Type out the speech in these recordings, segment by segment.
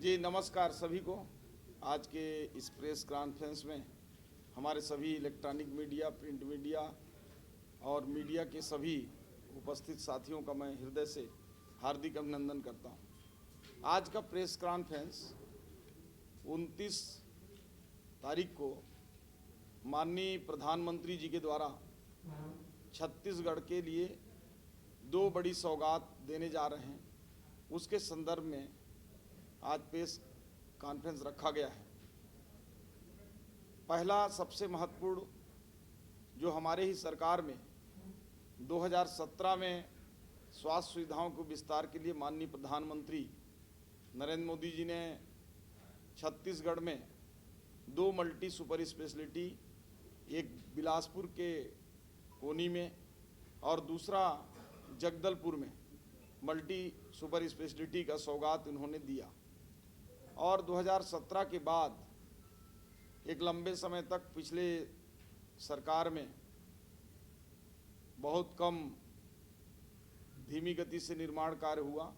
जी नमस्कार सभी को। आज के इस प्रेस कॉन्फ्रेंस में हमारे सभी इलेक्ट्रॉनिक मीडिया, प्रिंट मीडिया और मीडिया के सभी उपस्थित साथियों का मैं हृदय से हार्दिक अभिनंदन करता हूं। आज का प्रेस कॉन्फ्रेंस 29 तारीख को माननीय प्रधानमंत्री जी के द्वारा छत्तीसगढ़ के लिए 2 बड़ी सौगात देने जा रहे हैं, उसके संदर्भ में आज प्रेस कॉन्फ्रेंस रखा गया है। पहला सबसे महत्वपूर्ण जो हमारे ही सरकार में 2017 में स्वास्थ्य सुविधाओं को विस्तार के लिए माननीय प्रधानमंत्री नरेंद्र मोदी जी ने छत्तीसगढ़ में 2 मल्टी सुपर स्पेशलिटी, एक बिलासपुर के कोनी में और दूसरा जगदलपुर में मल्टी सुपर स्पेशलिटी का सौगात उन्होंने दिया। और 2017 के बाद एक लंबे समय तक पिछले सरकार में बहुत कम धीमी गति से निर्माण कार्य हुआ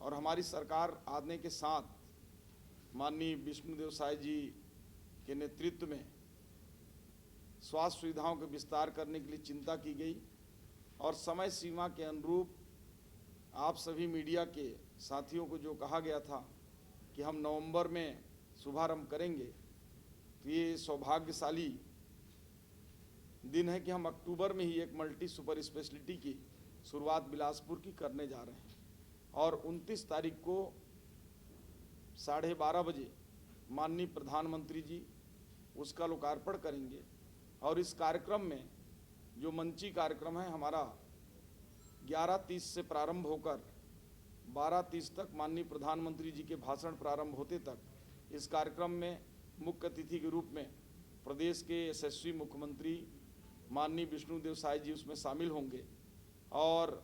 और हमारी सरकार आने के साथ माननीय विष्णुदेव साय जी के नेतृत्व में स्वास्थ्य सुविधाओं के विस्तार करने के लिए चिंता की गई और समय सीमा के अनुरूप आप सभी मीडिया के साथियों को जो कहा गया था कि हम नवंबर में शुभारंभ करेंगे, तो ये सौभाग्यशाली दिन है कि हम अक्टूबर में ही एक मल्टी सुपर स्पेशलिटी की शुरुआत बिलासपुर की करने जा रहे हैं और 29 तारीख को 12:30 बजे माननीय प्रधानमंत्री जी उसका लोकार्पण करेंगे। और इस कार्यक्रम में जो मंची कार्यक्रम है हमारा 11:30 से प्रारंभ होकर 12:30 तक माननीय प्रधानमंत्री जी के भाषण प्रारंभ होते तक इस कार्यक्रम में मुख्य अतिथि के रूप में प्रदेश के यशस्वी मुख्यमंत्री माननीय विष्णुदेव साय जी उसमें शामिल होंगे और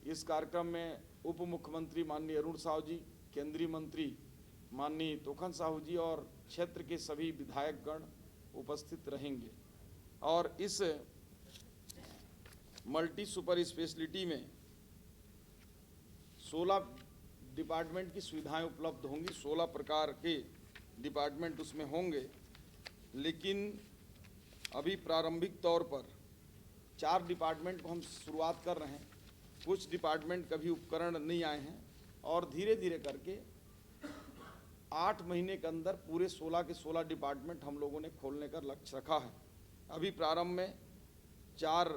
इस कार्यक्रम में उप मुख्यमंत्री माननीय अरुण साहू जी, केंद्रीय मंत्री माननीय तोखन साहू जी और क्षेत्र के सभी विधायकगण उपस्थित रहेंगे। और इस मल्टी सुपर स्पेशलिटी में 16 डिपार्टमेंट की सुविधाएं उपलब्ध होंगी, 16 प्रकार के डिपार्टमेंट उसमें होंगे। लेकिन अभी प्रारंभिक तौर पर 4 डिपार्टमेंट को हम शुरुआत कर रहे हैं। कुछ डिपार्टमेंट का भी उपकरण नहीं आए हैं और धीरे धीरे करके 8 महीने के अंदर पूरे 16 के 16 डिपार्टमेंट हम लोगों ने खोलने का लक्ष्य रखा है। अभी प्रारंभ में 4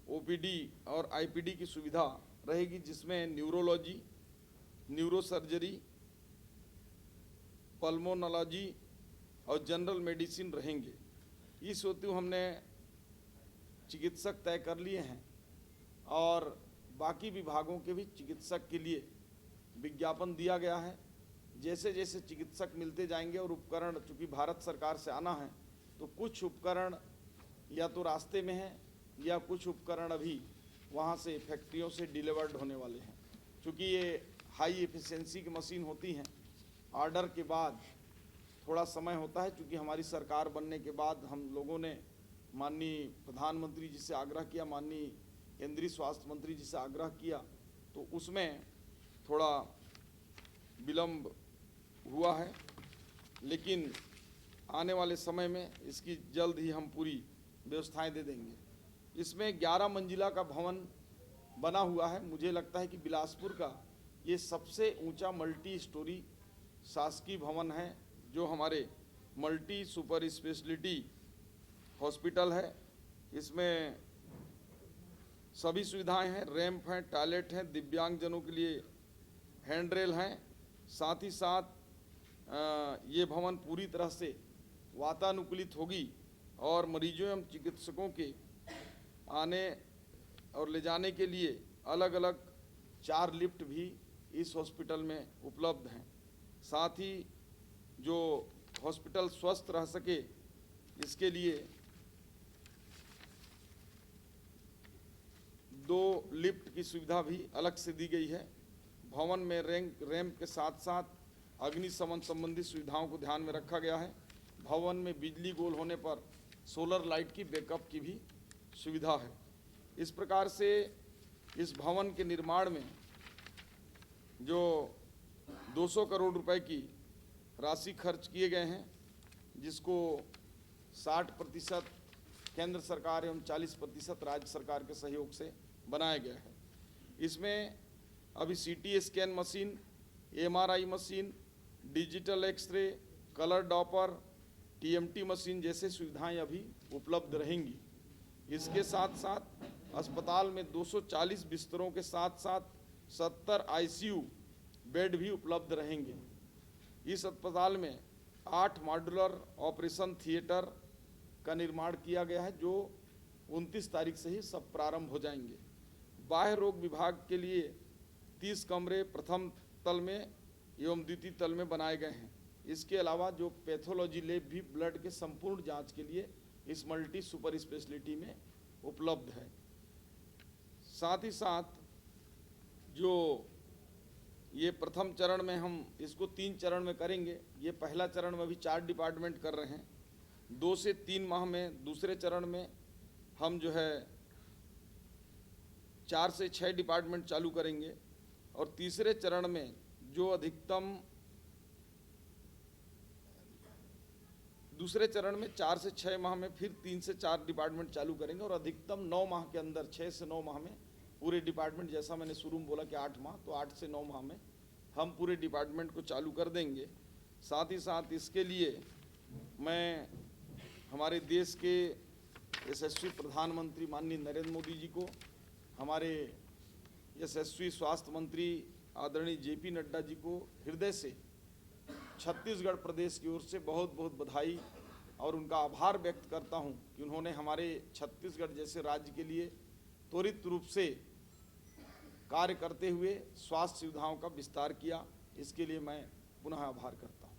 ओपीडी और आईपीडी की सुविधा रहेगी, जिसमें न्यूरोलॉजी, न्यूरोसर्जरी, पल्मोनोलॉजी और जनरल मेडिसिन रहेंगे। इस हेतु हमने चिकित्सक तय कर लिए हैं और बाकी विभागों के भी चिकित्सक के लिए विज्ञापन दिया गया है। जैसे जैसे चिकित्सक मिलते जाएंगे और उपकरण, चूँकि भारत सरकार से आना है तो कुछ उपकरण या तो रास्ते में हैं या कुछ उपकरण अभी वहाँ से फैक्ट्रियों से डिलीवर्ड होने वाले हैं। चूँकि ये हाई एफिशिएंसी की मशीन होती हैं, ऑर्डर के बाद थोड़ा समय होता है। चूँकि हमारी सरकार बनने के बाद हम लोगों ने माननीय प्रधानमंत्री जी से आग्रह किया, माननीय केंद्रीय स्वास्थ्य मंत्री जी से आग्रह किया, तो उसमें थोड़ा विलम्ब हुआ है। लेकिन आने वाले समय में इसकी जल्द ही हम पूरी व्यवस्थाएं दे देंगे। इसमें 11 मंजिला का भवन बना हुआ है। मुझे लगता है कि बिलासपुर का ये सबसे ऊंचा मल्टी स्टोरी शासकीय भवन है जो हमारे मल्टी सुपर स्पेशलिटी हॉस्पिटल है। इसमें सभी सुविधाएं हैं, रैंप हैं, टॉयलेट हैं, दिव्यांगजनों के लिए हैंडरेल हैं। साथ ही साथ ये भवन पूरी तरह से वातानुकूलित होगी और मरीजों एवं चिकित्सकों के आने और ले जाने के लिए अलग अलग 4 लिफ्ट भी इस हॉस्पिटल में उपलब्ध हैं। साथ ही जो हॉस्पिटल स्वस्थ रह सके इसके लिए 2 लिफ्ट की सुविधा भी अलग से दी गई है। भवन में रैंप के साथ साथ अग्निशमन संबंधी सुविधाओं को ध्यान में रखा गया है। भवन में बिजली गोल होने पर सोलर लाइट की बैकअप की भी सुविधा है। इस प्रकार से इस भवन के निर्माण में जो 200 करोड़ रुपए की राशि खर्च किए गए हैं, जिसको 60% केंद्र सरकार एवं 40% राज्य सरकार के सहयोग से बनाया गया है। इसमें अभी CT scan machine, MRI machine, digital X-ray, colour Doppler, TMT machine जैसे सुविधाएं अभी उपलब्ध रहेंगी। इसके साथ साथ अस्पताल में 240 बिस्तरों के साथ साथ 70 ICU बेड भी उपलब्ध रहेंगे। इस अस्पताल में 8 मॉड्यूलर ऑपरेशन थिएटर का निर्माण किया गया है, जो 29 तारीख से ही सब प्रारंभ हो जाएंगे। बाह्य रोग विभाग के लिए 30 कमरे प्रथम तल में एवं द्वितीय तल में बनाए गए हैं। इसके अलावा जो पैथोलॉजी लैब भी ब्लड के संपूर्ण जांच के लिए इस मल्टी सुपर स्पेशलिटी में उपलब्ध है। साथ ही साथ जो ये प्रथम चरण में हम इसको 3 चरण में करेंगे। ये पहला चरण में अभी 4 डिपार्टमेंट कर रहे हैं। 2 से 3 माह में दूसरे चरण में हम जो है 4 से 6 डिपार्टमेंट चालू करेंगे और तीसरे चरण में जो अधिकतम दूसरे चरण में 4 से 6 माह में फिर 3 से 4 डिपार्टमेंट चालू करेंगे और अधिकतम 9 माह के अंदर 6 से 9 माह में पूरे डिपार्टमेंट, जैसा मैंने शुरू में बोला कि 8 माह, तो 8 से 9 माह में हम पूरे डिपार्टमेंट को चालू कर देंगे। साथ ही साथ इसके लिए मैं हमारे देश के यशस्वी प्रधानमंत्री माननीय नरेंद्र मोदी जी को, हमारे यशस्वी स्वास्थ्य मंत्री आदरणीय JP नड्डा जी को हृदय से छत्तीसगढ़ प्रदेश की ओर से बहुत बहुत बधाई और उनका आभार व्यक्त करता हूं कि उन्होंने हमारे छत्तीसगढ़ जैसे राज्य के लिए त्वरित रूप से कार्य करते हुए स्वास्थ्य सुविधाओं का विस्तार किया। इसके लिए मैं पुनः आभार करता हूं।